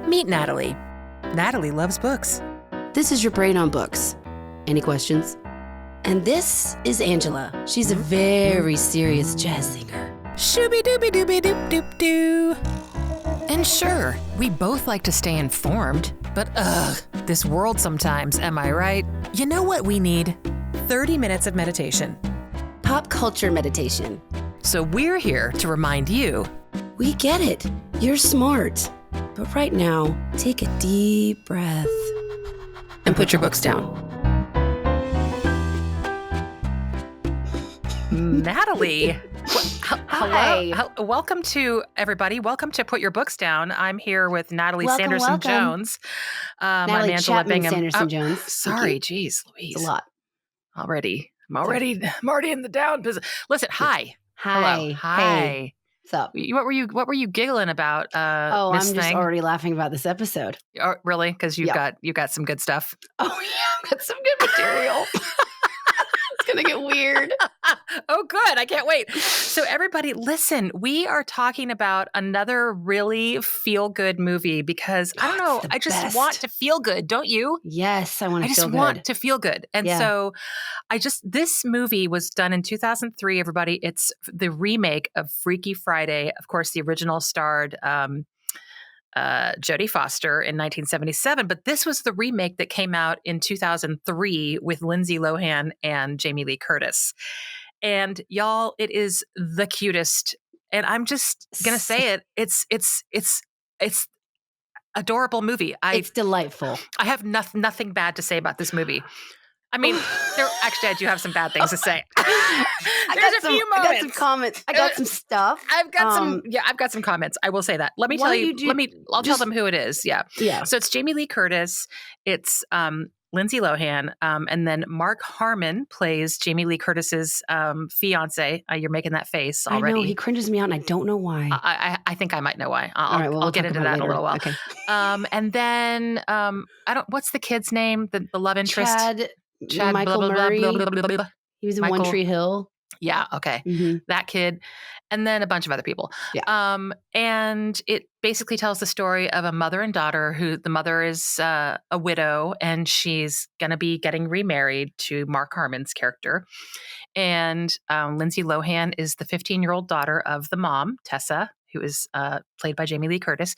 Meet Natalie. Natalie loves books. This is your brain on books. Any questions? And this is Angela. She's a very serious jazz singer. Shooby-dooby-dooby-doop-doop-doo. And sure, we both like to stay informed, but this world sometimes, am I right? You know what we need? 30 minutes of meditation. Pop culture meditation. So we're here to remind you. We get it. You're smart. But right now, take a deep breath and put your books down. Natalie. Hi. Welcome to everybody. Welcome to Put Your Books Down. I'm here with Natalie Welcome. Sanderson-Jones. Natalie I'm Angela Chapman Bingham. Sanderson-Jones. Sorry, geez, Louise. It's a lot. I'm already in the down position. Listen, hi. Hello. Hi. Hey. What's up? What were you giggling about? I'm Miss just Thing? already laughing about this episode. Oh, really? Because you Yeah. got some good stuff. Oh yeah, I've got some good material. It's gonna get weird. Oh, good. I can't wait. So everybody, listen, we are talking about another really feel-good movie because I don't know, It's the I just best. want to feel good, don't you? Yes, I want I to just feel want good. to feel good. And Yeah. so this movie was done in 2003, everybody. It's the remake of Freaky Friday. Of course, the original starred Jodie Foster in 1977, but this was the remake that came out in 2003 with Lindsay Lohan and Jamie Lee Curtis. And y'all, it is the cutest. And I'm just gonna say it. It's adorable movie. It's delightful. I have nothing bad to say about this movie. I mean, actually, I do have some bad things to say. There's a few moments. I got some comments. I got some stuff. I've got some comments. I will say that. Let me Why tell don't you. you do- I'll tell them who it is. Yeah. Yeah. So it's Jamie Lee Curtis. It's Lindsay Lohan, and then Mark Harmon plays Jamie Lee Curtis's fiance. You're making that face already. I know he cringes me out, and I don't know why. I think I might know why. All right, well, I'll we'll get talk into about that in it a little while. later. Okay. And then what's the kid's name? The love interest. Chad Michael blah, blah, blah, Murray. blah, blah, blah, blah, blah. He was in Michael- One Tree Hill. Yeah. Okay. Mm-hmm. That kid, and then a bunch of other people. Yeah. And it basically tells the story of a mother and daughter who the mother is a widow and she's going to be getting remarried to Mark Harmon's character. And Lindsay Lohan is the 15-year-old daughter of the mom, Tessa, who is played by Jamie Lee Curtis.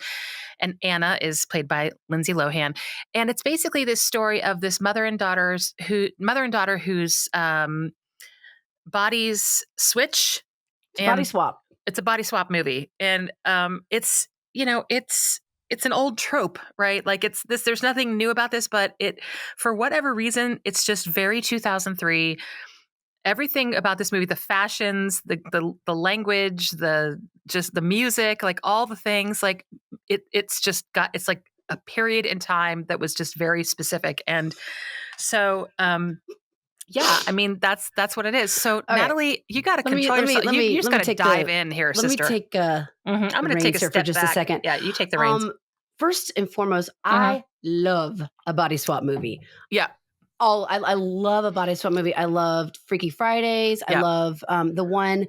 And Anna is played by Lindsay Lohan. And it's basically this story of this mother and daughter whose bodies switch. It's a body swap. It's a body swap movie. And it's an old trope, right? Like there's nothing new about this, but for whatever reason, it's just very 2003. Everything about this movie, the fashions, the language, the music, like all the things, like it's like a period in time that was just very specific. And so, yeah, I mean, that's what it is. So All Natalie, right. you got to Let me- control let me- yourself. let me- You just let got me to take dive in here, Let sister. me take I'm going to reins take a here step for just back. a second. Yeah, you take the reins. First and foremost, I love a body swap movie. Yeah. I love a body swap movie. I loved Freaky Fridays. I Yeah. love the one.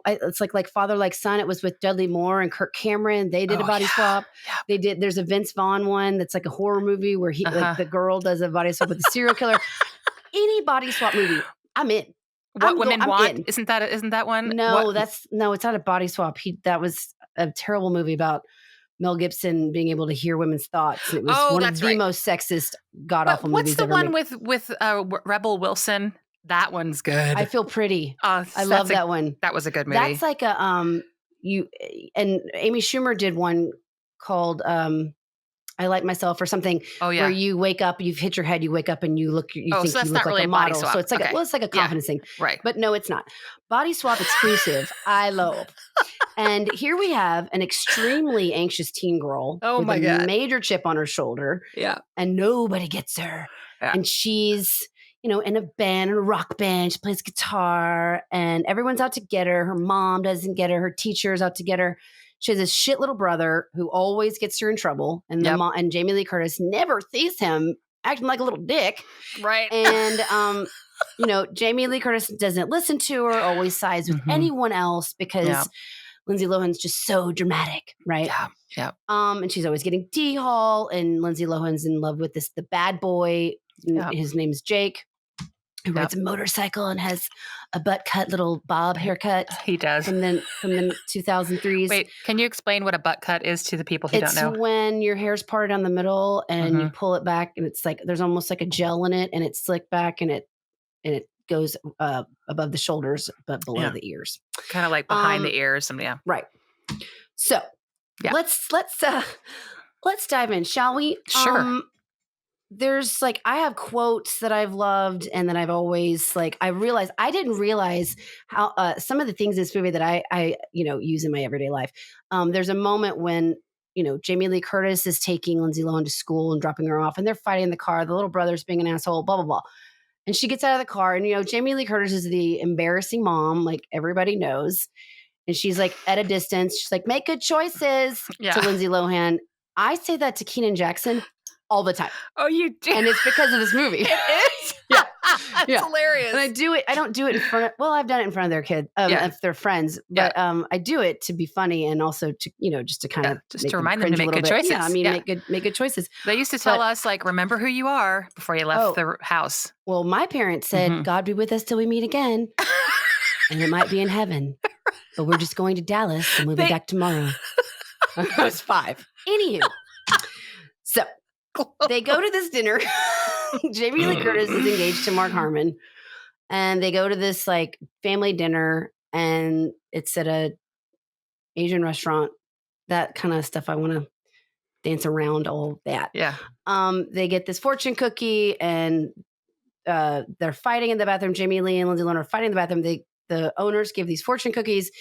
It's like Father Like Son. It was with Dudley Moore and Kirk Cameron. They did a body swap. Yeah. They did. There's a Vince Vaughn one that's like a horror movie where like the girl does a body swap with the serial killer. Any body swap movie, I'm in. What Women I'm Want? in. Isn't that one? No, it's not a body swap. That was a terrible movie about Mel Gibson being able to hear women's thoughts. It was one of the most sexist, god awful movies ever made. What's the one with Rebel Wilson? That one's good. I Feel Pretty. I love that one. That was a good movie. That's like a and Amy Schumer did one called I Like Myself or something. Oh yeah. Where you wake up, you've hit your head, you wake up and you think so you that's look not like really a a body model. swap. So it's like Okay. it's like a confidence thing. Right. But no, it's not. Body swap exclusive. I love. And here we have an extremely anxious teen girl with my a God. major chip on her shoulder. Yeah. And nobody gets her. Yeah. And she's, in a band, in a rock band. She plays guitar and everyone's out to get her. Her mom doesn't get her. Her teacher's out to get her. She has a shit little brother who always gets her in trouble. And the mom and Jamie Lee Curtis never sees him acting like a little dick. Right. And, Jamie Lee Curtis doesn't listen to her, always sides with anyone else because Lindsay Lohan's just so dramatic, right? Yeah. Yeah. And she's always getting D-Hall, and Lindsay Lohan's in love with the bad boy. Yeah. His name's Jake, who Yep. rides a motorcycle and has a butt cut little bob haircut He does. from the 2003s. Wait, can you explain what a butt cut is to the people who don't It's know? when your hair's parted down the middle and you Mhm. pull it back, and it's like there's almost like a gel in it, and it's slicked back, and it goes above the shoulders but below Yeah. the ears. Kind of like behind the Um, ears. And yeah. Right. So Yeah. let's dive in, shall we? Sure. There's like I have quotes that I've loved and that I've always like I didn't realize how some of the things in this movie that I use in my everyday life. There's a moment when Jamie Lee Curtis is taking Lindsay Lohan to school and dropping her off, and they're fighting in the car. The little brother's being an asshole, blah blah blah. And she gets out of the car, and Jamie Lee Curtis is the embarrassing mom, like everybody knows. And she's like at a distance. She's like, "Make good choices" Yeah. to Lindsay Lohan. I say that to Keenan Jackson all the time. Oh, you do? And it's because of this movie. It is? Yeah. It's Yeah. hilarious. And I don't do it in front of, well, I've done it in front of their kids, Yeah. if they're friends, but I do it to be funny and also to, just to kind of just to remind them to cringe a make little good bit. choices. Yeah, I mean, Yeah. make good choices. They used to tell us, like, remember who you are before you left the house. Well, my parents said, Mhm. God be with us till we meet again. And it might be in heaven, but we're just going to Dallas and we'll be back tomorrow. I was 5. Anywho. So they go to this dinner. Jamie Lee Curtis is engaged to Mark Harmon. And they go to this like family dinner, and it's at a Asian restaurant. That kind of stuff I want to dance around all that. Yeah. They get this fortune cookie, and they're fighting in the bathroom. Jamie Lee and Lindsay Lohan are fighting in the bathroom. The owners give these fortune cookies.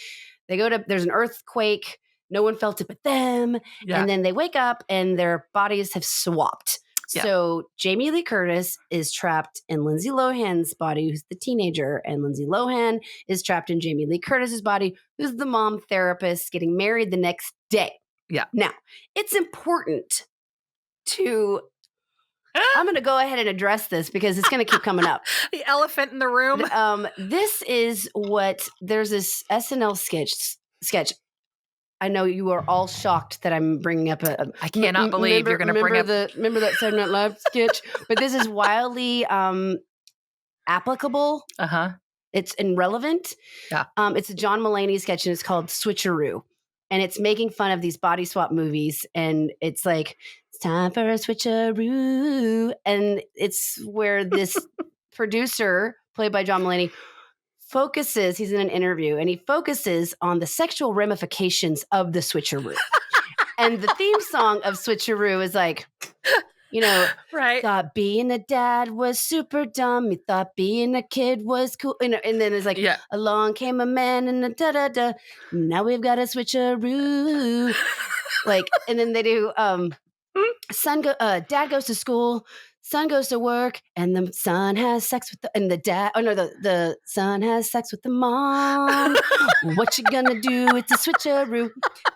There's an earthquake. No one felt it but them. Yeah. And then they wake up and their bodies have swapped. Yeah. So Jamie Lee Curtis is trapped in Lindsay Lohan's body, who's the teenager, and Lindsay Lohan is trapped in Jamie Lee Curtis's body, who's the mom therapist getting married the next day. Yeah. Now, it's important to I'm going to go ahead and address this because it's going to keep coming up. The elephant in the room. This is there's this SNL sketch. I know you are all shocked that I'm bringing up I cannot believe you're going to bring up. Remember that Saturday Night Live sketch? But this is wildly applicable. Uh-huh. It's irrelevant. Yeah. It's a John Mulaney sketch, and it's called Switcheroo. And it's making fun of these body swap movies. And it's like, it's time for a switcheroo. And it's where this producer, played by John Mulaney, he's in an interview, and he focuses on the sexual ramifications of the switcheroo. And the theme song of Switcheroo is like, right. Thought being a dad was super dumb. He thought being a kid was cool. And then it's like, along came a man and a da-da-da. Now we've got a switcheroo. Like, and then they do, dad goes to school, son goes to work, and the son has sex with the son has sex with the mom. What you gonna do? It's a switcheroo.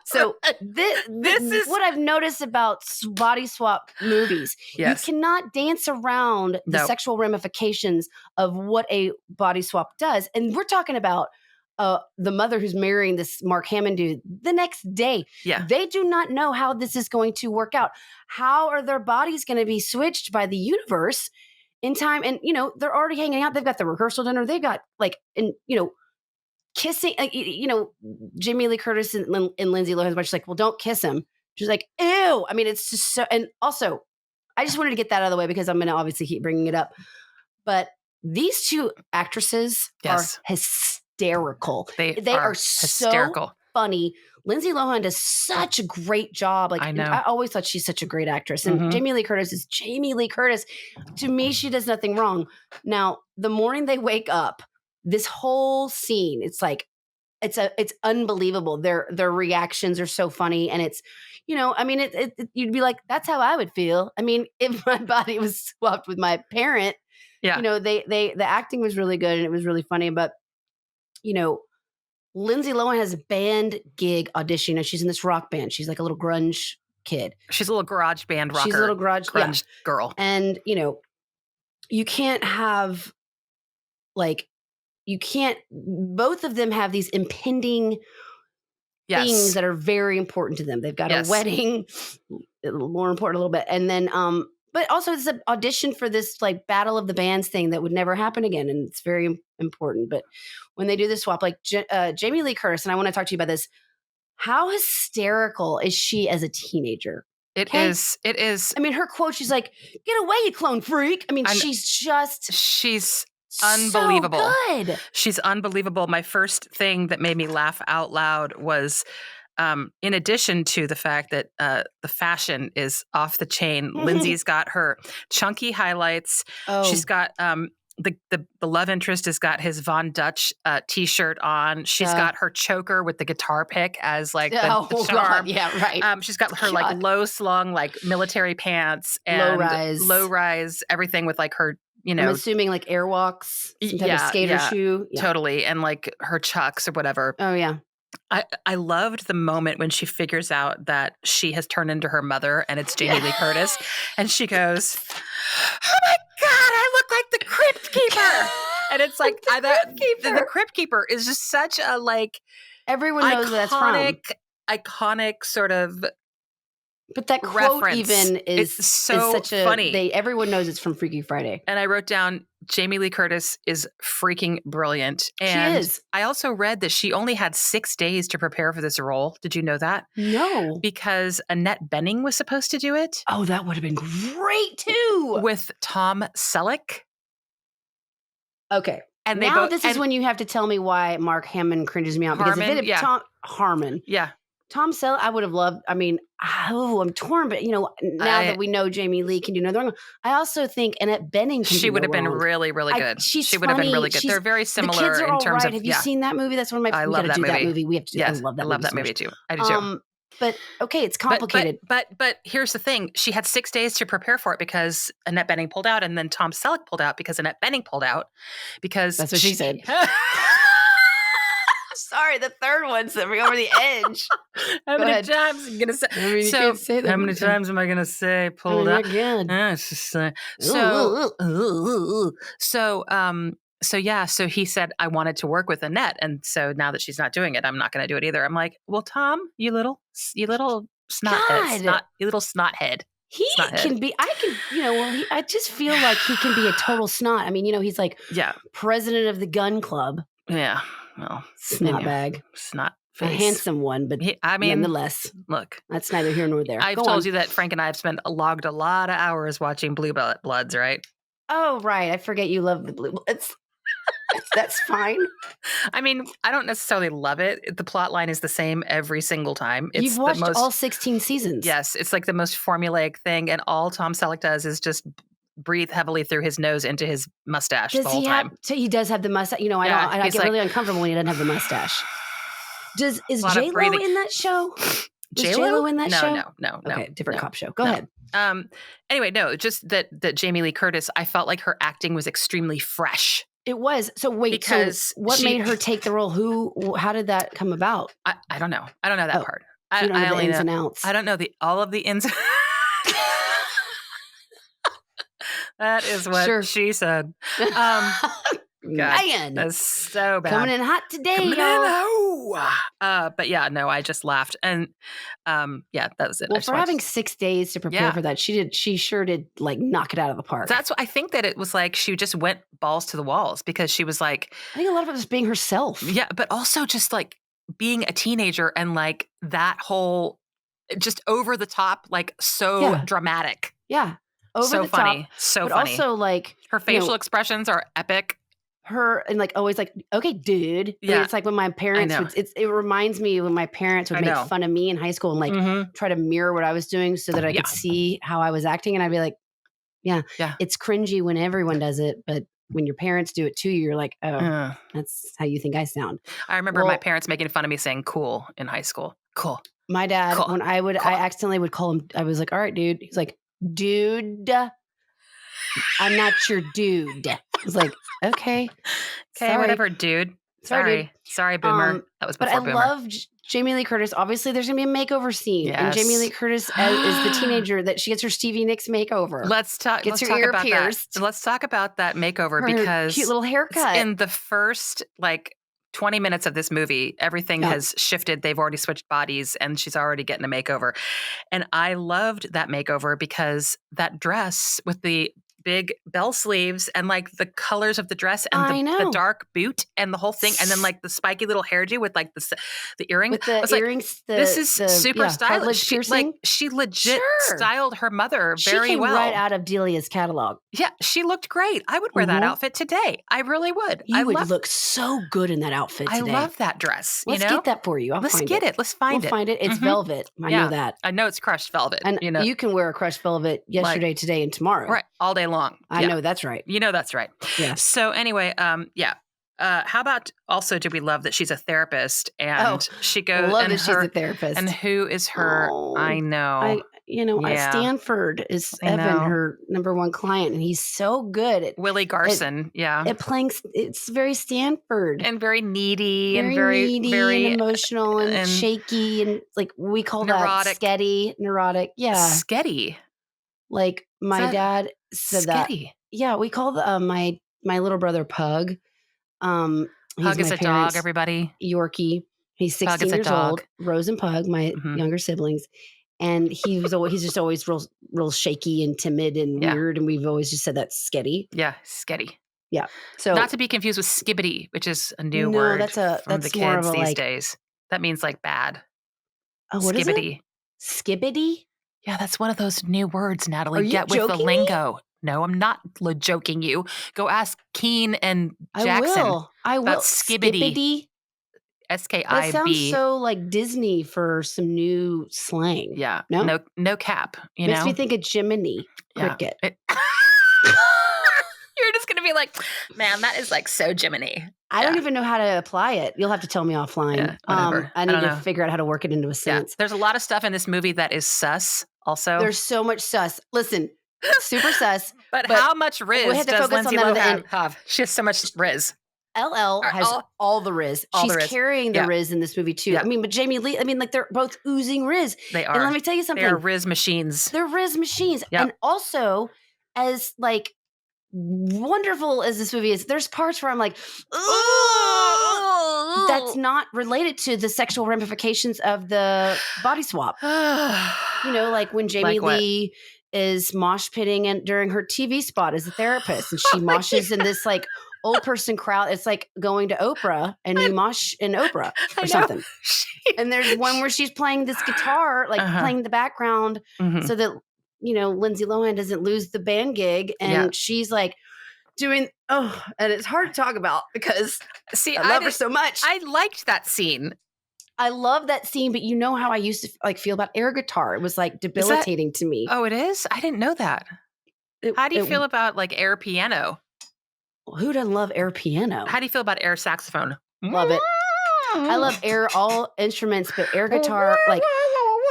So this is what I've noticed about body swap movies. Yes. You cannot dance around the sexual ramifications of what a body swap does. And we're talking about the mother who's marrying this Mark Hammond dude the next day. Yeah. They do not know how this is going to work out. How are their bodies going to be switched by the universe in time? And, they're already hanging out. They've got the rehearsal dinner. They've got kissing, Jamie Lee Curtis and Lindsay Lohan's much like, well, don't kiss him. She's like, ew. I mean, it's just so, and also I just wanted to get that out of the way because I'm going to obviously keep bringing it up. But these two actresses are hysterical. They are hysterical. So funny. Lindsay Lohan does such a great job. Like, I know. I always thought she's such a great actress. And Jamie Lee Curtis is Jamie Lee Curtis. To me, she does nothing wrong. Now, the morning they wake up, this whole scene, it's like, it's unbelievable. Their reactions are so funny. And it's, you'd be like, that's how I would feel. I mean, if my body was swapped with my parent, the acting was really good and it was really funny. But, Lindsay Lohan has a band gig audition, and she's in this rock band. She's like a little grunge kid. She's a little garage band rocker. She's a little grunge girl. And, you can't have both of them have these impending things Yes. that are very important to them. They've got a Yes. wedding, a little more important a little bit. And then but also it's an audition for this like battle of the bands thing that would never happen again. And it's very important. But when they do the swap, like Jamie Lee Curtis, and I want to talk to you about this. How hysterical is she as a teenager? It Okay. is. It is. I mean, her quote, she's like, "Get away, you clone freak." I mean, she's just She's unbelievable. so good. She's unbelievable. My first thing that made me laugh out loud was, in addition to the fact that the fashion is off the chain, Lindsay's got her chunky highlights. Oh, She's got the love interest has got his Von Dutch T-shirt on. She's got her choker with the guitar pick as like the God, charm. yeah, right. She's got her like God. low slung like military pants and low rise everything with like her, you know, I'm assuming like Airwalks, some type of skater shoe. Yeah. Totally, and like her Chucks or whatever. Oh yeah. I loved the moment when she figures out that she has turned into her mother and it's Jamie Lee Curtis. And she goes, "Oh my God, I look like the Crypt Keeper." And it's like, the Crypt Keeper is just such a like everyone knows where that's from. Iconic sort of. But that quote reference. Even is so such a funny. Everyone knows it's from Freaky Friday. And I wrote down Jamie Lee Curtis is freaking brilliant. And she is. I also read that she only had 6 days to prepare for this role. Did you know that? No. Because Annette Bening was supposed to do it. Oh, that would have been great too. With Tom Selleck. Okay. And now this is when you have to tell me why Mark Hamill cringes me out. Because if it had Tom Harmon. Yeah. Tom Selleck, I would have loved. I mean, I'm torn, but you know, now that we know Jamie Lee can do no wrong, I also think Annette Bening can. She would have been really, really good. She would have been really good. They're very similar the kids are in terms right. of. Have you seen that movie? That's one of my. I love that movie. That movie. We have to. Yes, I love that. I love that movie too. I do too. But okay, it's complicated. But here's the thing: she had 6 days to prepare for it because Annette Bening pulled out, and then Tom Selleck pulled out because Annette Bening pulled out because that's what she said. Sorry, the third one sent me over the edge. How many times am I gonna say? I mean, you can't say that. How many times am I gonna say pulled out? It's just so he said I wanted to work with Annette, and so now that she's not doing it, I'm not going to do it either. I'm like, well, Tom, you little snothead, you little snothead. He can be. I can, you know. Well, I just feel like he can be a total snot. I mean, you know, he's like president of the gun club. Yeah. Well, snot bag. Snot face. A handsome one, but nonetheless. Look. That's neither here nor there. I've told you that Frank and I have logged a lot of hours watching Blue Bloods, right? Oh, right. I forget you love the Blue Bloods. That's fine. I mean, I don't necessarily love it. The plot line is the same every single time. You've watched all 16 seasons. Yes. It's like the most formulaic thing. And all Tom Selleck does is just breathe heavily through his nose into his mustache the whole time. He does have the mustache. You know, I get really uncomfortable when he doesn't have the mustache. Is J-Lo in that show? J-Lo in that show? No. Okay, different cop show. Go ahead. Anyway, no, just that Jamie Lee Curtis, I felt like her acting was extremely fresh. It was. So wait, because what made her take the role? How did that come about? I don't know. I don't know that part. I don't know the ins and outs. I don't know all of the ins. That is what she said. Man, that's so bad. Coming in hot today, y'all. But yeah, no, I just laughed, and that was it. Well, for having 6 days to prepare for that, she sure did like knock it out of the park. That's what I think that it was like. She just went balls to the walls because she was like, I think a lot of it was being herself. Yeah, but also just like being a teenager and like that whole just over the top, like so dramatic. Yeah. So funny. So funny. Also, like her facial expressions are epic. Her and like always like, okay, dude. Yeah. It's like when my parents it reminds me when my parents would make fun of me in high school and like try to mirror what I was doing so that I could see how I was acting. And I'd be like, yeah, it's cringy when everyone does it, but when your parents do it to you, you're like, oh, that's how you think I sound. I remember my parents making fun of me saying cool in high school. Cool. My dad, when I accidentally would call him, I was like, all right, dude. He's like, dude, I'm not your dude. I was like, okay, whatever, dude. Sorry, boomer. That was before Boomer. But I love Jamie Lee Curtis. Obviously, there's gonna be a makeover scene, and Jamie Lee Curtis is the teenager that she gets her Stevie Nicks makeover. Let's talk about that. Let's talk about that makeover because cute little haircut in the first like 20 minutes of this movie, everything has shifted. They've already switched bodies and she's already getting a makeover. And I loved that makeover because that dress with the big bell sleeves and like the colors of the dress and the dark boot and the whole thing. And then like the spiky little hairdo with like the earring. With the earrings. Like, this is super stylish. She legit styled her mother very well. She came right out of Delia's catalog. Yeah, she looked great. I would wear that outfit today. I really would. You would look so good in that outfit today. I love that dress. Let's get that for you. Let's get it. Let's find it. We'll find it. It's velvet. I know that. I know it's crushed velvet. And you can wear a crushed velvet yesterday, today, and tomorrow. Right. All day long. I know that's right. You know that's right. Yeah. So anyway, how about also do we love that she's a therapist and she goes love that she's a therapist. And who is her? I know. Stanford is Evan, her number one client, and he's so good at Willie Garson. At playing. It's very Stanford and very needy and very emotional and shaky and like we call neurotic. That sketty, neurotic. Yeah, sketty. Like my dad said sketty? That. Yeah, we call my little brother Pug. Pug is a dog. Everybody, Yorkie. He's 16 years old. Rose and Pug, my younger siblings. And he's just always real shaky and timid and weird. And we've always just said that's sketty. Yeah, sketty. Yeah. So not to be confused with skibbity, which is a new word from the kids these days. That means like bad. Oh, what is it? Skibbity? Yeah, that's one of those new words, Natalie. Are you Get with the joking lingo. Me? No, I'm not joking you. Go ask Keen and Jackson. I will. About skibbity. Skib. That sounds so like Disney for some new slang. Yeah. No cap. Makes me think of Jiminy Cricket. You're just going to be like, man, that is like so Jiminy. I don't even know how to apply it. You'll have to tell me offline. Yeah, whatever. I need to figure out how to work it into a sentence. Yeah. There's a lot of stuff in this movie that is sus also. There's so much sus. Listen, super sus. But how much Riz does Lindsay Lohan have? She has so much Riz. LL has all the Riz. She's carrying the Riz in this movie too. Yeah. I mean, but Jamie Lee, like they're both oozing Riz. They are. And let me tell you something. They're Riz machines. They're Riz machines. Yep. And also, as like wonderful as this movie is, there's parts where I'm like, ooh, that's not related to the sexual ramifications of the body swap. Like when Jamie Lee is mosh pitting during her TV spot as a therapist, and she moshes in this like old person crowd. It's like going to Oprah and you mosh in Oprah or something. And there's one where she's playing this guitar, like playing the background so that, Lindsay Lohan doesn't lose the band gig. And she's like doing, and it's hard to talk about because I love her so much. I liked that scene. I love that scene, but you know how I used to like feel about air guitar. It was like debilitating to me. Oh, it is? I didn't know that. How do you feel about like air piano? Who doesn't love air piano? How do you feel about air saxophone? Love it. I love air, all instruments, but air guitar, like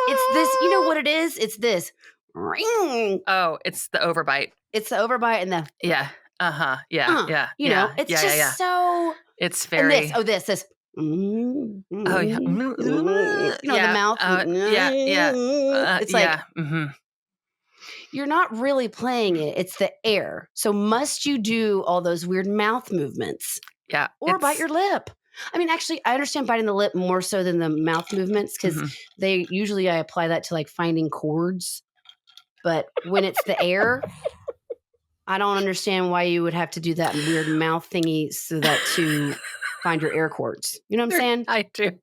it's this, you know what it is? It's this. Oh, it's the overbite. It's the overbite and the. Yeah. Yeah. Yeah. It's just so. It's very. This. Oh, yeah. The mouth. It's like. You're not really playing it. It's the air. So must you do all those weird mouth movements? Yeah. Or bite your lip. I mean, actually, I understand biting the lip more so than the mouth movements because I apply that to like finding chords. But when it's the air, I don't understand why you would have to do that weird mouth thingy so that to find your air chords. You know what I'm saying? I do. It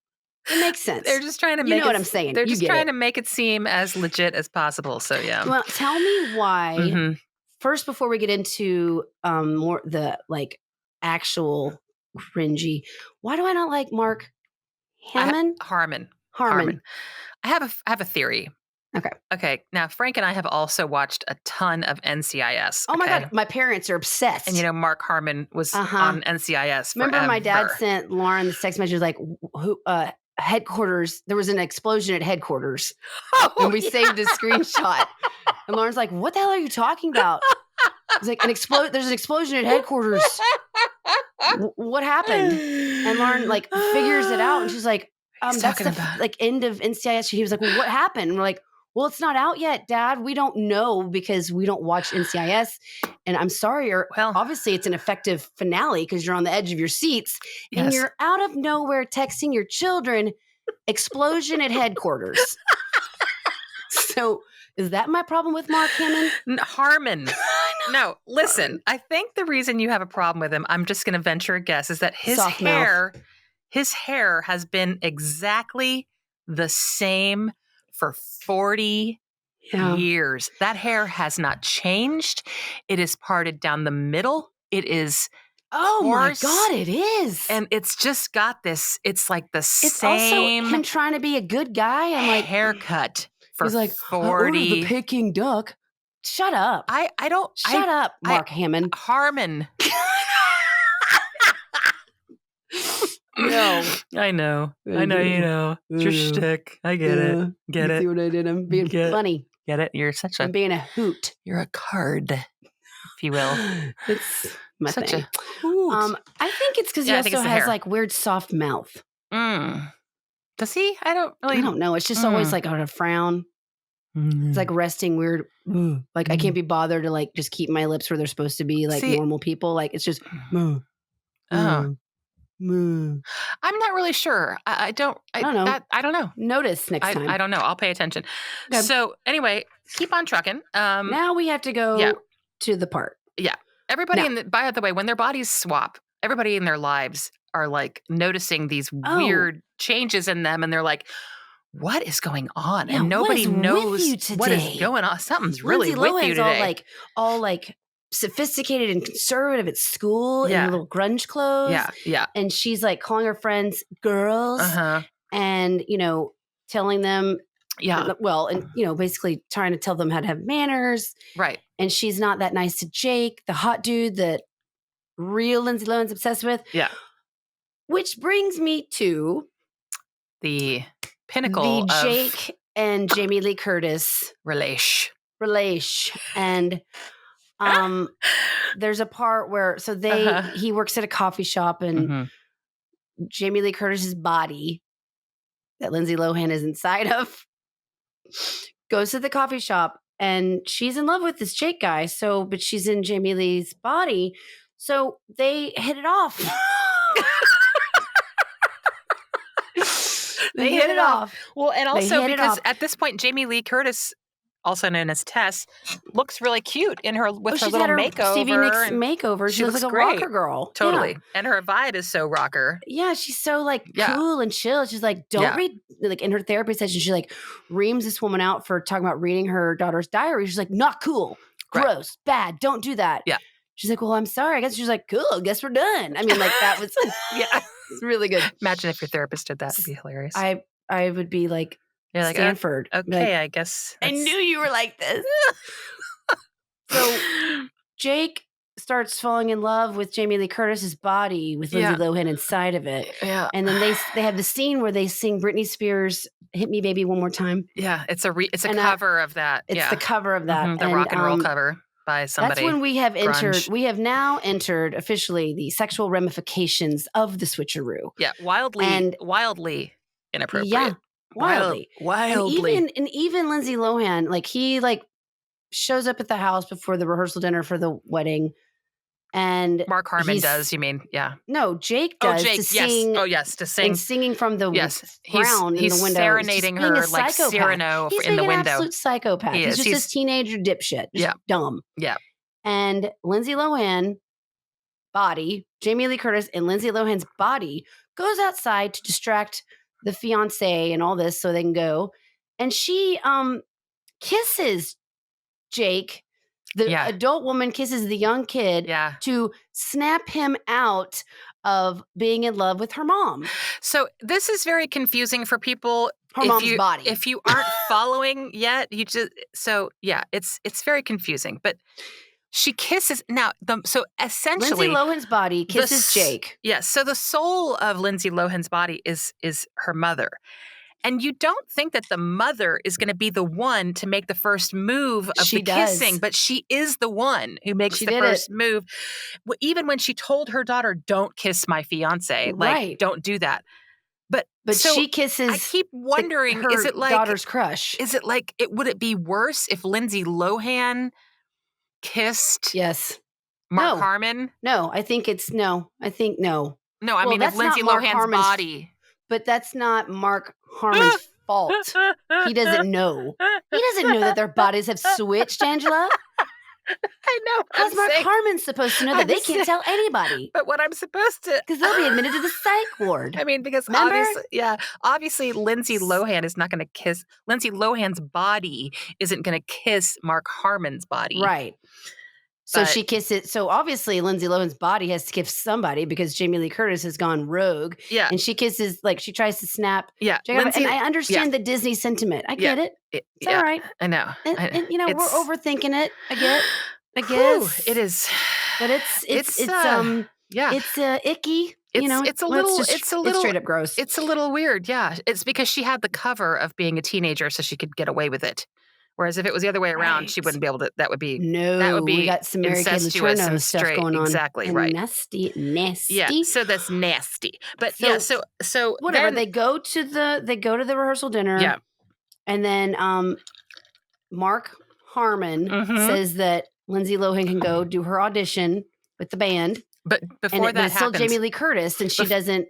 makes sense. They're just trying to make what I'm saying. They're just trying to make it seem as legit as possible. So yeah. Well, tell me why. First, before we get into more the like actual cringy, why do I not like Mark Harmon? Harmon. I have a theory. Okay. Now Frank and I have also watched a ton of NCIS. Oh my God, my parents are obsessed. And Mark Harmon was on NCIS. Remember, my dad sent Lauren the text message like, "Who headquarters? There was an explosion at headquarters," and we saved a screenshot. And Lauren's like, "What the hell are you talking about?" It's like there's an explosion at headquarters. What happened? And Lauren like figures it out, and she's like, "That's the end of NCIS." He was like, "Well, what happened?" And we're like, Well, it's not out yet, Dad. We don't know because we don't watch NCIS. And I'm sorry, or Well, obviously it's an effective finale because you're on the edge of your seats and yes. you're out of nowhere texting your children, explosion at headquarters. So is that my problem with Mark Hammond? Harmon. No, listen, Harmon. I think the reason you have a problem with him, I'm just going to venture a guess, is that Soft mouth. his hair has been exactly the same for 40 Yeah. years. That hair has not changed. It is parted down the middle. It is Oh coarse, my God, it is. and it's just got this, it's like the It's also same him trying to be a good guy. I'm like, haircut for he's like, 40. I ordered the Peking duck. Shut up. I don't. Shut up, Mark Hammond. Harmon. No. I know. I know you know. It's your shtick. I get it. Get You it. see what I did? I'm being funny. Get it? You're such I'm a being a hoot. you're a card, if you will. It's my Such thing. a hoot. I think it's because Yeah, I he think also it's the has hair. like weird soft mouth. Does he? I don't really. I don't know. It's just always like on a frown. It's like resting weird. Like I can't be bothered to like just keep my lips where they're supposed to be, like See- normal people. Like it's just. Oh. I'm not really sure. I don't. I don't know. I don't know. Notice next time. I don't know. I'll pay attention. Okay. So anyway, keep on trucking. Now we have to go to the part. Yeah. Everybody Now- by the way, when their bodies swap, everybody in their lives are like noticing these weird changes in them, and they're like, what is going on? Yeah, and nobody what is knows with you what is today? going on. Something's really Lindsay with you Lohan's today. all like sophisticated and conservative at school in Yeah. her little grunge clothes. Yeah. And she's like calling her friends girls and, telling them, well, and, basically trying to tell them how to have manners. Right. And she's not that nice to Jake, the hot dude that real Lindsay Lohan's obsessed with. Yeah. Which brings me to The pinnacle the of Jake and Jamie Lee Curtis relation. And there's a part where he works at a coffee shop and Jamie Lee Curtis's body that Lindsay Lohan is inside of goes to the coffee shop and she's in love with this Jake guy. But she's in Jamie Lee's body. So they hit it off. They hit it off. Well, and also because at this point, Jamie Lee Curtis, also known as Tess, looks really cute in her with her little makeover. Stevie Nicks makeover. She looks like a rocker girl. Totally. Yeah. And her vibe is so rocker. Yeah, she's so like cool and chill. She's like, don't read, like in her therapy session, she like reams this woman out for talking about reading her daughter's diary. She's like, not cool, gross, bad, don't do that. Yeah. She's like, well, I'm sorry. I guess she's like, cool, guess we're done. I mean, like that was, it's really good. Imagine if your therapist did that. It'd be hilarious. I would be like, like, Stanford. Okay, like, I guess. I knew you were like this. So Jake starts falling in love with Jamie Lee Curtis's body with Lindsay Lohan inside of it. Yeah. And then they have the scene where they sing Britney Spears' "Hit Me Baby One More Time." Yeah, it's a cover of that. It's the cover of that. The rock and roll cover by somebody. That's when we have grunge. we have now entered officially the sexual ramifications of the switcheroo. Yeah, wildly inappropriate. Yeah. Wildly. Wildly. And even Lindsay Lohan, like he like shows up at the house before the rehearsal dinner for the wedding. And Mark Harmon does, you mean? Yeah. No, Jake does. Oh, Jake, to sing, to sing. And singing from the ground he's in the window. Serenading her like Cyrano in the window. He's an absolute psychopath. He's just this teenager dipshit. Just dumb. Yeah. And Lindsay Lohan body, Jamie Lee Curtis and Lindsay Lohan's body goes outside to distract the fiance and all this so they can go. And she kisses Jake. The adult woman kisses the young kid to snap him out of being in love with her mom. So this is very confusing for people. Her mom's body. If you aren't following yet, it's very confusing. But she kisses so essentially Lindsay Lohan's body kisses Jake. Yes. So the soul of Lindsay Lohan's body is her mother. And you don't think that the mother is going to be the one to make the first move of the kissing, but she is the one who makes the first move. Even when she told her daughter, don't kiss my fiance, like, don't do that. But so she I kisses keep wondering, her daughter's crush. would it be worse if Lindsay Lohan kissed Yes. Mark No. Harmon? No, I think no. I think no. No, I Well, mean, if that's not Lindsay Mark Lohan's Harmon's body. but that's not Mark Harmon's fault. He doesn't know. He doesn't know that their bodies have switched, Angela. I know. How's Mark Harmon supposed to know that? I'm They can't saying- tell anybody But what I'm supposed to. because they'll be admitted to the psych ward. I mean, because Remember? obviously Lindsay Lohan is not going to kiss. Lindsay Lohan's body isn't going to kiss Mark Harmon's body. Right. So But- she kisses. So obviously, Lindsay Lohan's body has to kiss somebody because Jamie Lee Curtis has gone rogue. Yeah. And she kisses, like, she tries to snap. Yeah. And I understand the Disney sentiment. I get it. It's all right. I know. And you know, we're overthinking it. I guess. Whew, it is. But it's icky. It's a little it's straight up gross. It's a little weird, yeah. It's because she had the cover of being a teenager, so she could get away with it. Whereas if it was the other way around, she wouldn't be able to. That would be we got some Mary Kay incestuous Letourneau and stuff straight. going on. Exactly And right. Nasty. Yeah, so that's nasty. But so whatever. then, They go to the rehearsal dinner. Yeah. And then Mark Harmon says that Lindsay Lohan can go do her audition with the band. But before but that it's still happens, Jamie Lee Curtis, and she doesn't.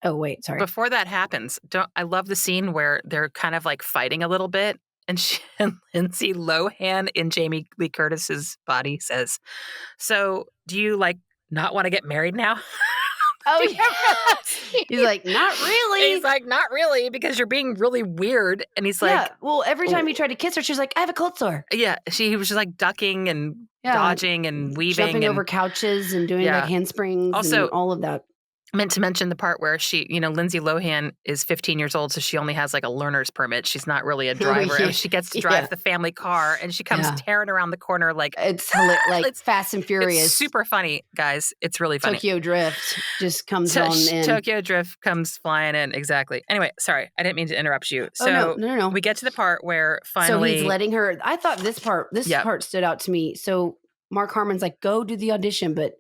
Oh wait, sorry. Before that happens, I love the scene where they're kind of like fighting a little bit, and Lindsay Lohan in Jamie Lee Curtis's body says, "So, do you like not want to get married now?" Oh yeah. He's like, not really. He's like, not really, because you're being really weird. And he's like, yeah. Well, every time he tried to kiss her, she's like, I have a cold sore. Yeah, he was just like ducking and dodging and weaving, jumping over couches and doing like handsprings, also, and all of that. Meant to mention the part where Lindsay Lohan is 15 years old, so she only has like a learner's permit. She's not really a driver. And she gets to drive the family car, and she comes tearing around the corner like it's it's Fast and Furious. It's super funny, guys. It's really funny. Tokyo Drift just comes on in. Tokyo Drift comes flying in. Exactly. Anyway, sorry, I didn't mean to interrupt you. So no. We get to the part where finally, so he's letting her. I thought this part stood out to me. So Mark Harmon's like, go do the audition, but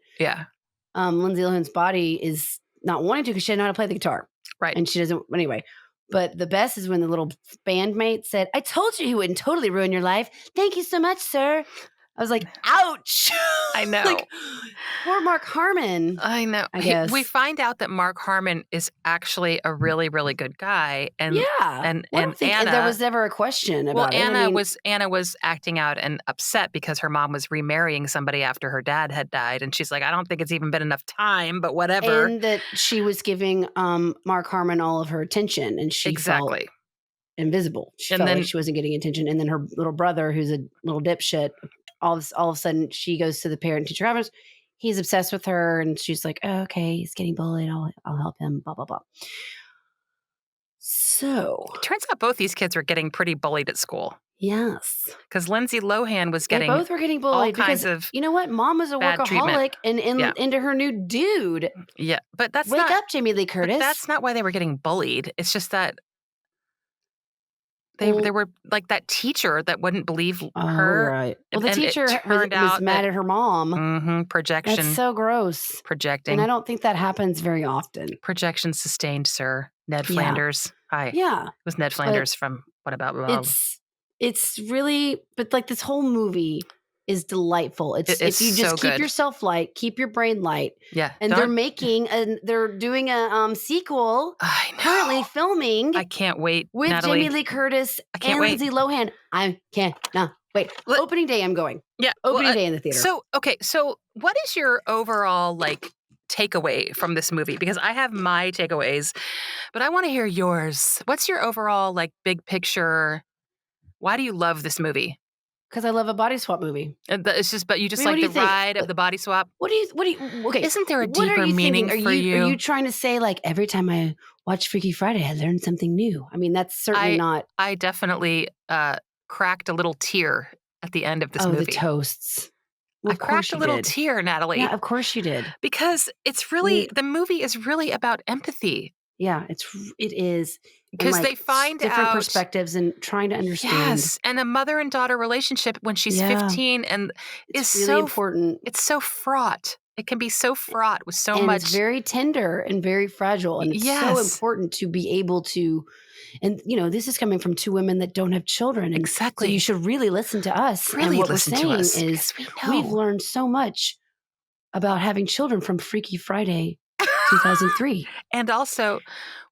Lindsay Lohan's body is not wanting to because she doesn't know how to play the guitar. Right. And she doesn't, anyway. But the best is when the little bandmate said, I told you he wouldn't totally ruin your life. Thank you so much, sir. I was like, ouch. I know. Like, poor Mark Harmon. I know. I guess. We find out that Mark Harmon is actually a really, really good guy. And and Anna, there was never a question about it. Anna was acting out and upset because her mom was remarrying somebody after her dad had died. And she's like, I don't think it's even been enough time, but whatever. And that she was giving Mark Harmon all of her attention, and she felt invisible. She felt like she wasn't getting attention. And then her little brother, who's a little dipshit, all of a sudden she goes to the parent-teacher conference. He's obsessed with her, and she's like, oh, okay, he's getting bullied. I'll help him, blah, blah, blah. So. It turns out both these kids were getting pretty bullied at school. Yes. Because Lindsay Lohan was getting They both were getting bullied all kinds because, of you know what? Mom was a workaholic and into her new dude. Yeah, but that's Wake up, Jamie Lee Curtis. That's not why they were getting bullied. It's just that they were like that teacher that wouldn't believe her. Right. Well, the teacher was mad at her mom. Projection. That's so gross. Projecting. And I don't think that happens very often. Projection sustained, sir. Ned Flanders. Hi. Yeah. It was Ned Flanders from What About Love? It's really, but like this whole movie is delightful. It's if you just keep yourself light, keep your brain light. Yeah. And they're doing a sequel. I know. Currently filming. I can't wait. With Natalie. Jamie Lee Curtis and Lindsay Lohan. I can't wait. Opening day, I'm going. Yeah. Opening day in the theater. So what is your overall takeaway from this movie? Because I have my takeaways, but I want to hear yours. What's your overall big picture? Why do you love this movie? Because I love a body swap movie. It's just, but you just like the ride of the body swap. What do you? Okay, isn't there a deeper meaning for you? Are you trying to say every time I watch Freaky Friday, I learned something new? I mean, that's certainly not. I definitely cracked a little tear at the end of this movie. Oh, the toasts. Well, I cracked a little tear, Natalie. Yeah, of course you did. Because it's really the movie is really about empathy. Yeah, it is. Because they find different perspectives and trying to understand. Yes, and a mother and daughter relationship when she's 15 and it's really important. It's so fraught. It can be so fraught with so and it's much. very tender and very fragile, and it's so Yes, important to be able to, and this is coming from two women that don't have children, and so you exactly. should really listen to us. And Really what we're listen to saying us is because we we've know. learned so much about having children from Freaky Friday 2003. And also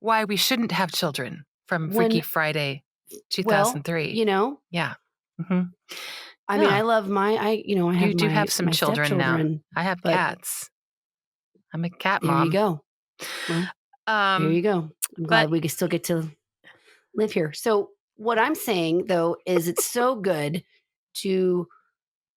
why we shouldn't have children from Freaky When, Friday well, 2003. Yeah. Mhm. I mean, Yeah. I love I have You do have some my children now. stepchildren, I have but cats. I'm a cat there you mom. go. Well, there Um, you go. I'm but glad we can still get to live here. So what I'm saying though is it's so good to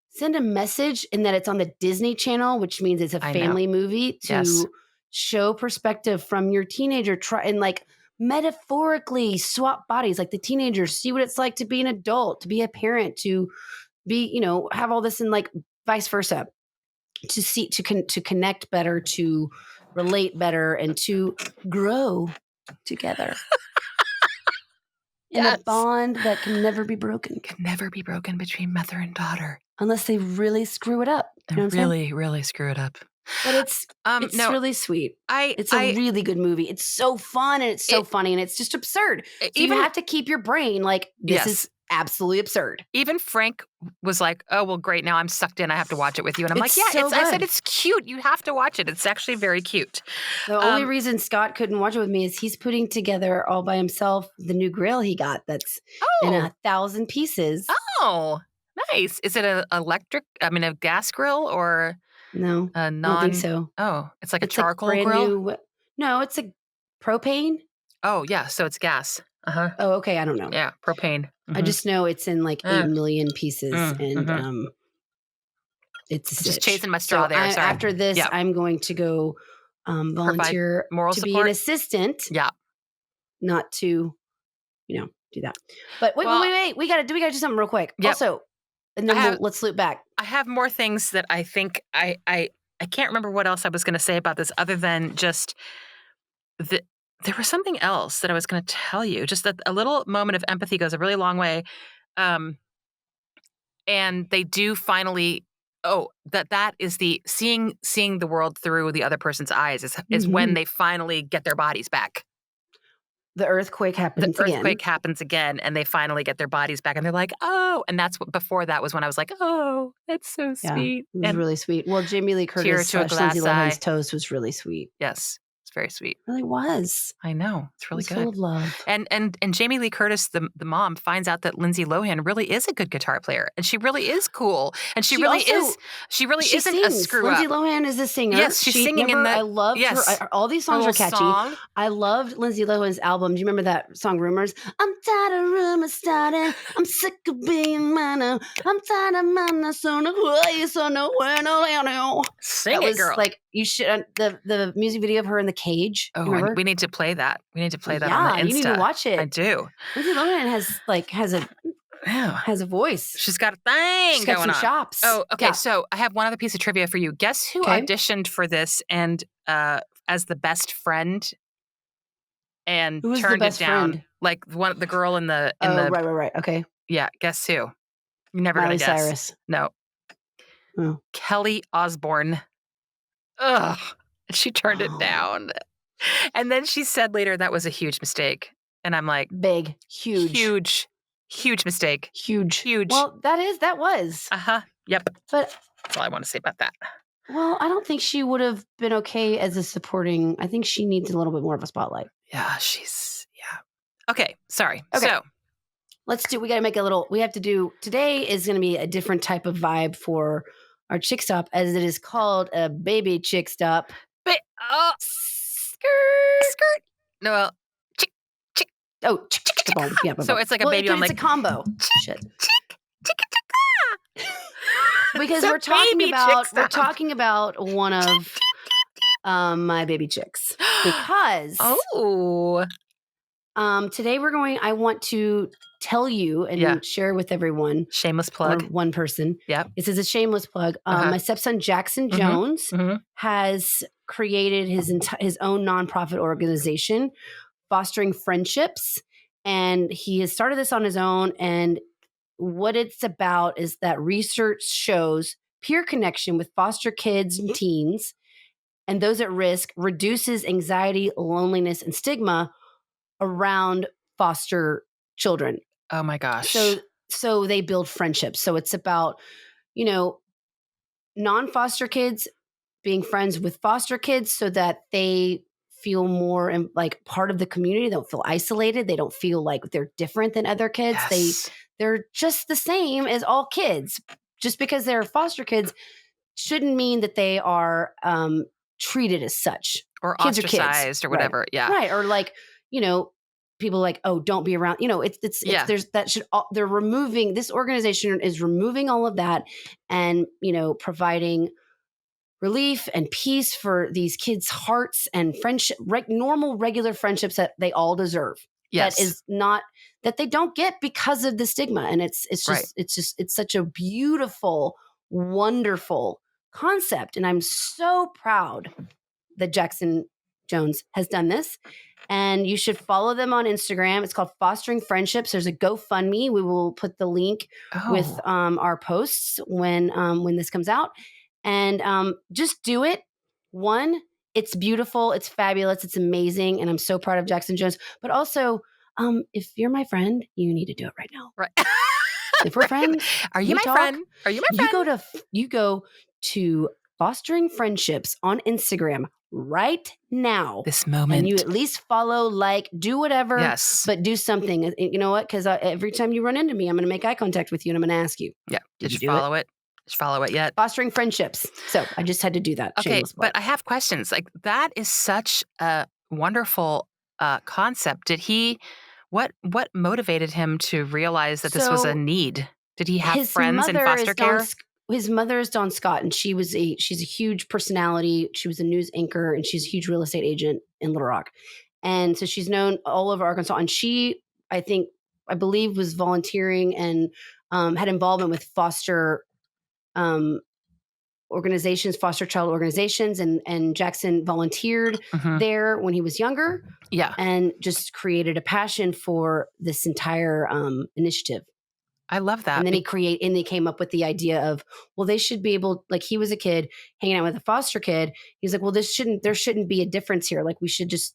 send a message in that it's on the Disney Channel, which means it's a I know. family movie, Yes. to show perspective from your teenager, try and like metaphorically swap bodies, like the teenagers see what it's like to be an adult, to be a parent, to be, have all this, and like vice versa, to see, to connect better, to relate better, and to grow together in a Yes. bond that can never be broken Can never be broken between mother and daughter unless they really screw it up. You know and what I'm saying? really, really screw it up. But it's No, really sweet. I It's a I really good movie. It's so fun and it's so it funny and it's just absurd. So you even have to keep your brain like, this yes. is absolutely absurd. Even Frank was like, "Oh, well, great. Now I'm sucked in. I have to watch it with you." And I'm It's like, "Yeah, so I said good. it's cute. You have to watch it. It's actually very cute." The only Um, reason Scott couldn't watch it with me is he's putting together all by himself the new grill he got that's in oh, 1,000 pieces. oh, nice. Is it a gas grill or No, a I don't think non so. oh, it's like a It's like charcoal brand grill? new. No, it's a propane. Oh, yeah, so it's gas. Uh-huh. Oh, okay. I don't know. Yeah, propane. I Mhm. just know it's in like 8 Uh, million pieces, and mhm. it's a Just sitch. chasing my straw So there, sorry. after this, Yeah, I'm going to go provide volunteer moral to be an support? assistant, Yeah. not to, do that. But wait, wait, Well, wait, wait. We gotta do something real quick. yep. Also, and I then have let's loop back. I have more things that I think I can't remember what else I was gonna say about this other than just the there was something else that I was gonna tell you. Just that a little moment of empathy goes a really long way. Um, and they do finally that is the seeing the world through the other person's eyes is when Mhm. they finally get their bodies back. The earthquake The happens again. earthquake happens again and they finally get their bodies back and they're like, "Oh," and that's what before that was when I was like, "Oh, that's so Yeah, sweet." it was And really sweet. Well, Jamie Lee tear Curtis to a slash Lindsay glass Lohan's eye. toast was really sweet. Yes, it's very sweet. It really was. I know, it's It really was full good. of love. And Jamie Lee Curtis, the mom, finds out that Lindsay Lohan really is a good guitar player, and she really is cool, and She also she really She isn't a sings. screw Lindsay up. Lohan is a singer. Yes, she's She singing in remember I the loved her. yes, All these her songs are little catchy. song. I loved Lindsay Lohan's album. Do you remember that song Rumors? I'm tired of rumors starting. I'm sick of being minor. I'm tired of minor. So no way, so no where, no. Sing That it, was girl. like, you should, the music video of her in the cage. You Oh, and remember? we need to play that. We need to play that on the Yeah, you need to Insta. watch I it. do. Lindsay Lohan Yeah. has a voice. She's got a She's thing got going some on. chops. Oh, okay. Yeah. So I have one other piece of trivia for you. Guess who Okay. auditioned for this and as the best friend and Who was the turned it best down? friend? Like the girl in Oh, the right. Okay. yeah. Guess who? You're never gonna Miley guess. Cyrus. No, Oh. Kelly Osbourne. Ugh. She turned it Oh. down, and then she said later that was a huge mistake. And I'm like, Big, huge, huge, huge mistake. huge. Huge. Well, that was. Uh huh. Yep. But, That's all I want to say about that. well, I don't think she would have been okay as a supporting. I think she needs a little bit more of a spotlight. Yeah, yeah. Okay, sorry. Okay. So, We got to make today is going to be a different type of vibe for our chick stop, as it is called a baby chick stop. but, Skirt. skirt. No, well, chick, chick. Oh, yeah. So it's like a Well, baby. I'm it's like, a combo. Shit. chick, chick, Because It's a we're talking baby chick about stop. one of my baby chicks, because Oh, today I want to tell you and yeah. share with everyone, Shameless or plug. one person. Yep. This is a shameless plug. Uh-huh. My stepson Jackson Mhm. Jones Mm-hmm. has created his own nonprofit organization, fostering friendships, and he has started this on his own. And what it's about is that research shows peer connection with foster kids and teens and those at risk reduces anxiety, loneliness, and stigma around foster children. Oh my gosh. So they build friendships. So it's about, you know, non-foster kids being friends with foster kids so that they feel more like part of the community. They don't feel isolated. They don't feel like they're different than other kids. Yes. They're just the same as all kids. Just because they're foster kids shouldn't mean that they are treated as such. Or Kids are kids, ostracized or right? whatever. Yeah. Right, or like, you know, people like, oh, don't be around. You know, it's Yeah. there's that should they're removing, this organization is removing all of that, and providing relief and peace for these kids' hearts and friendship, normal, regular friendships that they all deserve. That Yes. is not that they don't get because of the stigma, and it's Right. just it's such a beautiful, wonderful concept, and I'm so proud that Jackson Jones has done this. And you should follow them on Instagram. It's called Fostering Friendships. There's a GoFundMe. We will put the link with Oh. our posts when this comes out. And just do it. One, it's beautiful, it's fabulous, it's amazing, and I'm so proud of Jackson Jones. But also, if you're my friend, you need to do it right now. Right. If we're Right. friends, Are you we my talk, friend? Are you my friend? you go to Fostering Friendships on Instagram right now. This And you moment. at least follow, like, do whatever, Yes. but do something. You know what? Because every time you run into me, I'm going to make eye contact with you and I'm going to ask you, Yeah. Did you do it? follow it? Did you follow it yet? Fostering Friendships. So I just had to do that. Okay, Shameless but plug. I have questions. Like that is such a wonderful concept. Did he? What motivated him to realize that this was a So need? Did he have his friends in mother foster is Dawn. care? His mother is Dawn Scott, and she's a huge personality. She was a news anchor, and she's a huge real estate agent in Little Rock, and so she's known all over Arkansas. And she, I believe, was volunteering and had involvement with foster um, organizations, foster child organizations, and Jackson volunteered Mhm. there when he was younger, Yeah, and just created a passion for this entire initiative. I love that. And then they came up with the idea of, well, they should be able, like, he was a kid hanging out with a foster kid. He's like, well, there shouldn't be a difference here. Like, we should just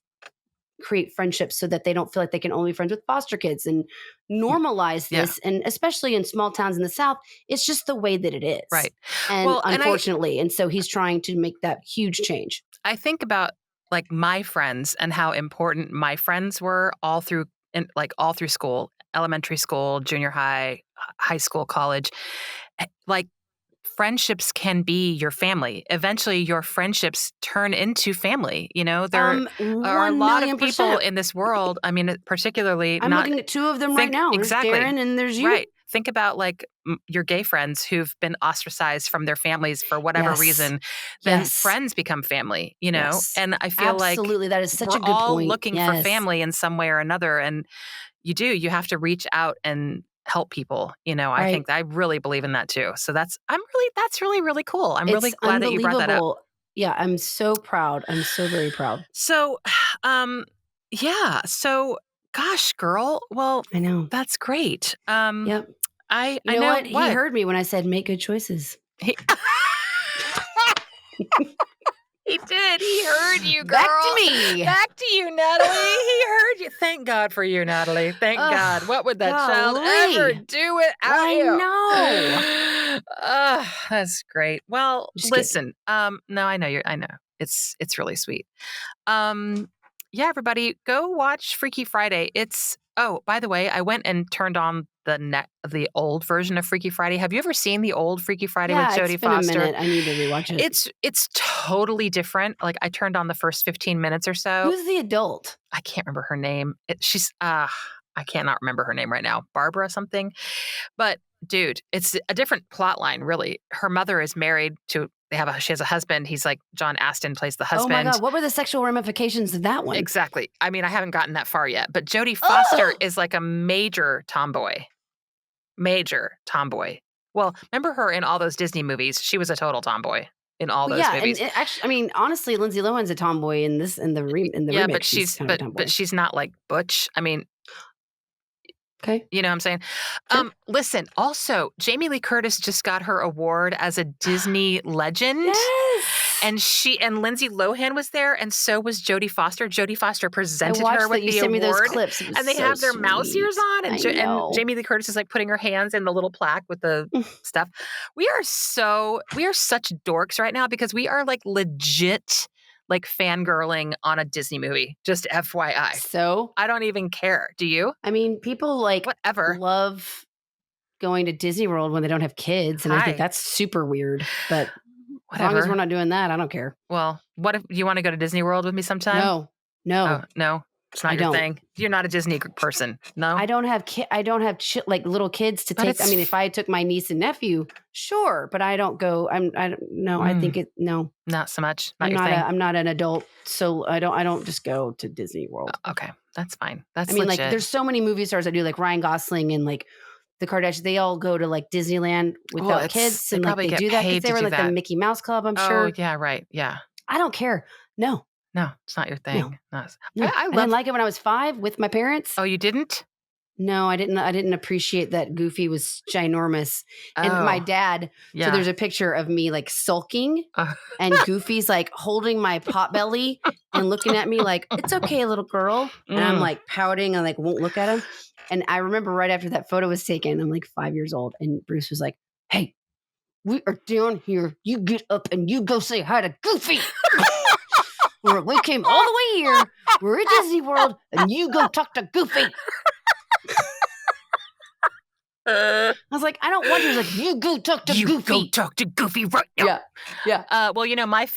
create friendships so that they don't feel like they can only be friends with foster kids, and normalize Yeah. this. And especially in small towns in the South, it's just the way that it is. Right. And Well, and unfortunately, and so he's trying to make that huge change. I think about like my friends and how important my friends were all through school, elementary school, junior high, high school, college. Like friendships can be your family. Eventually your friendships turn into family. You know, there are a lot of people 1,000,000%. in this world. I mean, particularly I'm not looking at two of them right now. There's exactly. Darren and there's you. Right. Think about like your gay friends who've been ostracized from their families for whatever Yes. reason. Then Yes. friends become family, you know? Yes. And I feel Absolutely. That is such we're a good all point. looking for Yes. family in some way or another. And you have to reach out and help people. You know, I Right. think I really believe in that too. So that's really, really cool. I'm really It's glad that you brought that up. unbelievable. Yeah, I'm so proud. I'm so very proud. So, yeah. So, gosh, girl. Well, I know. that's great. Yep. I You know know what? He heard me when I said make good choices. He, he did. He heard you, girl. Back to me. Back to you, Natalie. He heard you. Thank God for you, Natalie. Thank Ugh, God. What would that child golly. ever do without I you? know. That's great. Well, Just kidding. listen. No, I know. It's really sweet. Yeah, everybody, go watch Freaky Friday. Oh, by the way, I went and turned on the old version of Freaky Friday. Have you ever seen the old Freaky Friday with Yeah, Jodie it's been a Foster? minute. I need to rewatch it. It's totally different. Like I turned on the first 15 minutes or so. Who's the adult? I can't remember her name. I cannot remember her name right now. Barbara something. But dude, it's a different plot line, really. Her mother is married to she has a husband. He's like John Astin plays the husband. Oh my God. What were the sexual ramifications of that one? Exactly. I mean, I haven't gotten that far yet. But Jodie Foster is like a major tomboy. Major tomboy. Well, remember her in all those Disney movies? She was a total tomboy in all those movies. And actually, I mean, honestly, Lindsay Lohan's a tomboy in the remake. But She's kind of a tomboy. but she's not like butch. I mean, Okay. You know what I'm saying? Sure. Listen, also, Jamie Lee Curtis just got her award as a Disney legend. Yes. And Lindsay Lohan was there, and so was Jodie Foster. Jodie Foster I presented her watched with that. You the sent me those award, clips. It was and they so have their mouse ears sweet. on, I and know. Jamie Lee Curtis is like putting her hands in the little plaque with the stuff. We are such dorks right now because we are like legit like fangirling on a Disney movie. Just FYI. So, I don't even care. Do you? I mean, people like Whatever. love going to Disney World when they don't have kids, and I think Hi. that's super weird. But as long as Whatever. we're not doing that, I don't care. Well, what if you want to go to Disney World with me sometime? No, Oh, no, no. It's I not your don't. thing. You're not a Disney person. No. I don't have I don't have like little kids to But take. I it's mean, if I took my niece and nephew, sure, but I don't go. I don't. No, I think no. not so much. Not I'm your not thing. I'm not an adult, so I don't just go to Disney World. Okay, that's fine. That's I mean, legit. like, there's so many movie stars that do, like Ryan Gosling and like the Kardashians. They all go to like Disneyland without kids, they and like probably they get do that because paid they to were do like the that. Mickey Mouse Club. I'm Oh, sure. yeah, right. Yeah. I don't care. No, No, it's not your thing. no, No. no. I I love. didn't like it when I was 5 with my parents. Oh, you didn't? No, I didn't. I didn't appreciate that Goofy was ginormous, and my Oh, dad. So yeah. there's a picture of me like sulking, Uh, and Goofy's like holding my pot belly and looking at me like, "It's okay, little girl," and I'm like pouting and like won't look at him. And I remember right after that photo was taken, I'm like 5 years old, and Bruce was like, "Hey, we are down here. You get up and you go say hi to Goofy." We came all the way here. We're at Disney World, and you go talk to Goofy. I was like, I don't want you. He's like, you go talk to Goofy. Go talk to Goofy right now. Yeah, yeah. Well, my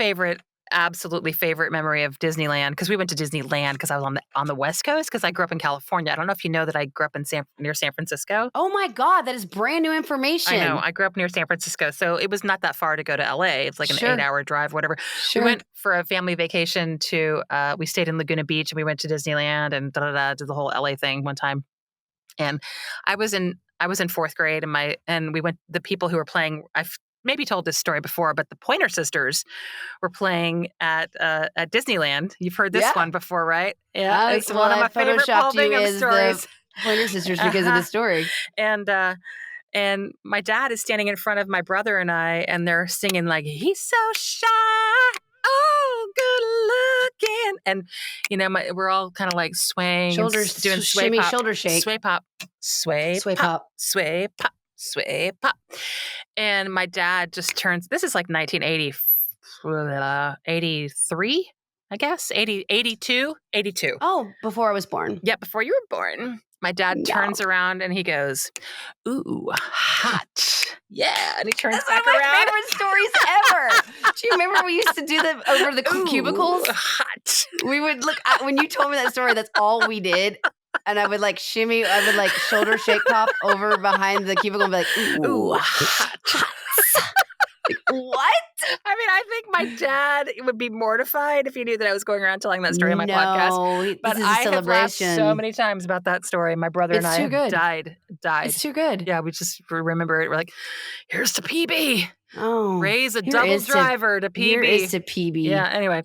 absolutely favorite memory of Disneyland, because we went to Disneyland because I was on the West Coast because I grew up in California. I don't know if you know that I grew up in near San Francisco. Oh my God, that is brand new information. I know. I grew up near San Francisco, so it was not that far to go to LA. It's like an 8-hour drive, whatever. Sure. We went for a family vacation to. We stayed in Laguna Beach and we went to Disneyland and did the whole LA thing one time. And I was in 4th grade, and we went. The people who were playing, I've maybe told this story before, but the Pointer Sisters were playing at Disneyland. You've heard this one before, right? Yeah, it's one of my favorite Paul Bingham stories. Pointer Sisters because of the story. And my dad is standing in front of my brother and I, and they're singing like, "He's so shy, oh, good looking," and we're all kind of like swaying, shoulders, doing sway shimmy, pop, shoulder shake, sway pop, sway pop, sway pop, sway pop. And my dad just turns. This is like 1980, 83, I guess, 80, 82. Oh, before I was born. Yeah, before you were born. My dad turns around and he goes, "Ooh, hot." Yeah. And he turns back around. That's one of my favorite stories ever. Do you remember we used to do them over the cubicles? Hot. We would look, when you told me that story, that's all we did. And I would like shimmy, I would like shoulder shake pop over behind the cubicle and be like, "Ooh, hot." Like, what? I mean, I think my dad would be mortified if he knew that I was going around telling that story on my podcast. But I have laughed so many times about that story. My brother and I have died. It's too good. Yeah, we just remember it. We're like, here's to PB. Oh, raise a double driver to PB. Here is to PB. Yeah, anyway.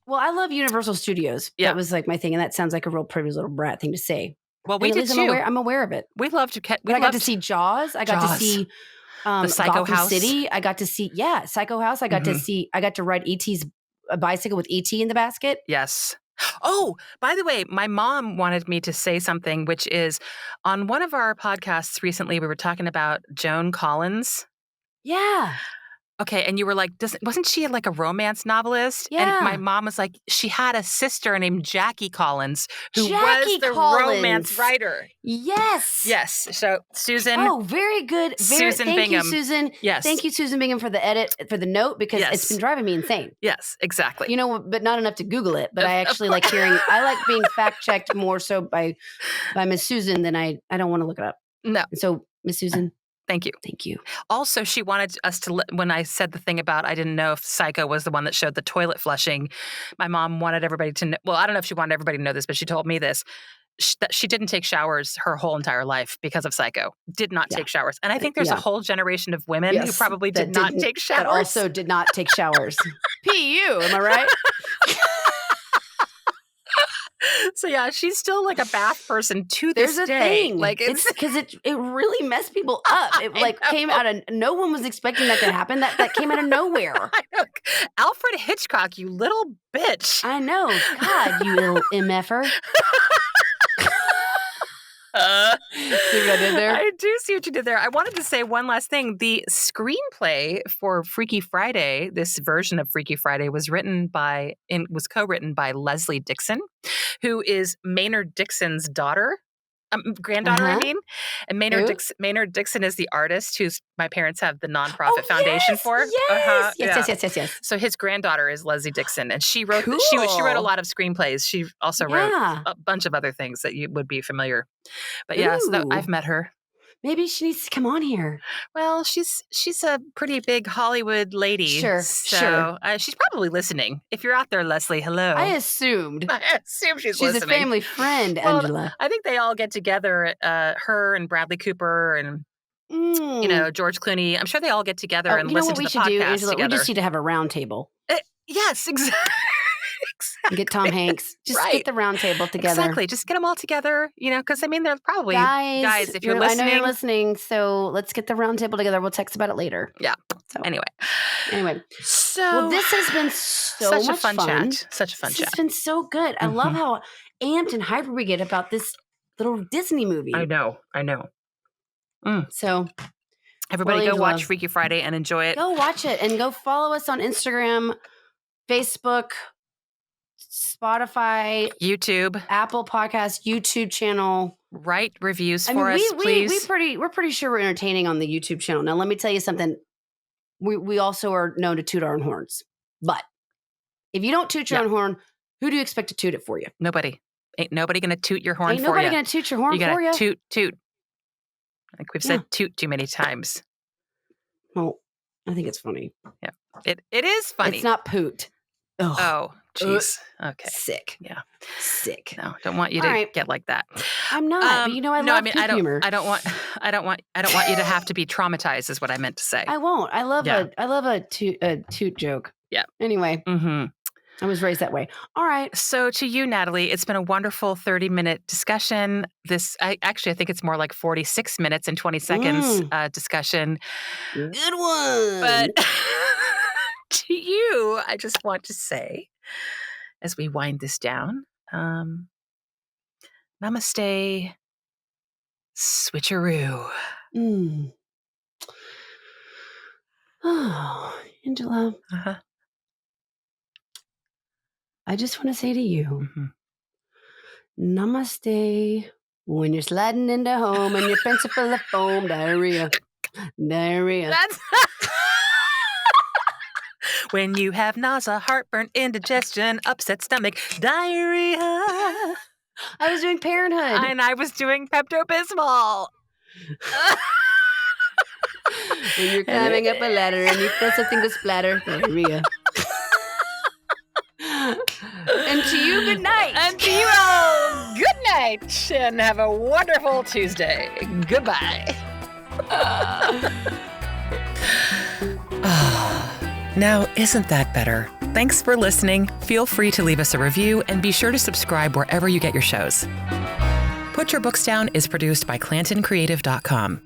Well, I love Universal Studios. Yeah. That was like my thing. And that sounds like a real privileged little brat thing to say. Well, we did too. I'm aware of it. We loved to I got to see Jaws. I got to see the Psycho Gotham House. City. I got to see, Psycho House. I got to ride E.T.'s bicycle with E.T. in the basket. Yes. Oh, by the way, my mom wanted me to say something, which is on one of our podcasts recently, we were talking about Joan Collins. Yeah. Okay, and you were like, wasn't she like a romance novelist? Yeah. And my mom was like, she had a sister named Jackie Collins, who was the romance writer. Yes. Yes. So Susan. Oh, very good. Susan thank Bingham. You, Susan. Yes. Thank you, Susan Bingham, for the edit, for the note, because it's been driving me insane. Yes, exactly. But not enough to Google it. But I actually like hearing, I like being fact checked more so by Miss Susan than I don't want to look it up. No. So, Miss Susan. Thank you. Thank you. Also, she wanted us to, when I said the thing about I didn't know if Psycho was the one that showed the toilet flushing, my mom wanted everybody to know. Well, I don't know if she wanted everybody to know this, but she told me this. That she didn't take showers her whole entire life because of Psycho. Did not take showers. And I think there's a whole generation of women who probably did not take showers. That also did not take showers. P.U., am I right? So yeah, she's still like a bath person to There's this a day. thing. Like It's because it really messed people up. It like know. came out of no one was expecting that to happen. That came out of nowhere. I know. Alfred Hitchcock, you little bitch. I know. God, you little MFer. See what I did there? I do see what you did there. I wanted to say one last thing. The screenplay for Freaky Friday, this version of Freaky Friday, was co-written by Leslie Dixon, who is Maynard Dixon's daughter. Granddaughter, I mean. And Maynard Dixon is the artist who's my parents have the nonprofit foundation for. Yes. So his granddaughter is Leslie Dixon, and she wrote Cool. she wrote a lot of screenplays. She also wrote a bunch of other things that you would be familiar. But yeah, so I've met her. Maybe she needs to come on here. Well, she's a pretty big Hollywood lady. Sure. She's probably listening. If you're out there, Leslie, hello. I assume she's a listening. family friend, Well, Angela. I think they all get together, her and Bradley Cooper and George Clooney. I'm sure they all get together and listen to the podcast do, Angela? together. We just need to have a round table. Yes, exactly. Get Tom Hanks. Just get the round table together. Exactly. Just get them all together, because I mean, they're probably guys if you're listening. I know you're listening, so let's get the round table together. We'll text about it later. Yeah. So anyway. So this has been such a fun chat. Such a fun chat. It's been so good. I love how amped and hyper we get about this little Disney movie. I know. So everybody go watch Freaky Friday and enjoy it. Go watch it and go follow us on Instagram, Facebook, Spotify, YouTube, Apple Podcast, YouTube channel. Write reviews for us, please. We're pretty sure we're entertaining on the YouTube channel. Now, let me tell you something. We also are known to toot our own horns. But if you don't toot your own horn, who do you expect to toot it for you? Nobody. Ain't nobody going to toot your horn for you. Ain't nobody going to toot your horn for you. You got to toot. Like we've said toot too many times. Well, I think it's funny. Yeah. It is funny. It's not poot. Ugh. Oh, jeez. Okay. Sick. Yeah. Sick. No, don't want you to get like that. I'm not. But I love poop humor. I don't want you to have to be traumatized is what I meant to say. I won't. I love a toot joke. Yeah. Anyway. I was raised that way. All right. So to you, Natalie, it's been a wonderful 30-minute discussion. I think it's more like 46 minutes and 20 seconds discussion. Good one. But to you, I just want to say, as we wind this down, namaste, switcheroo. Oh, Angela. I just want to say to you, namaste when you're sliding into home and your pants are full of foam. Diarrhea. That's when you have nausea, heartburn, indigestion, upset stomach, diarrhea. I was doing Parenthood. And I was doing Pepto-Bismol. When you're climbing up a ladder and you feel something go splatter, diarrhea. And to you, good night. And to you all, good night. And have a wonderful Tuesday. Goodbye. Now, isn't that better? Thanks for listening. Feel free to leave us a review and be sure to subscribe wherever you get your shows. Put Your Books Down is produced by ClantonCreative.com.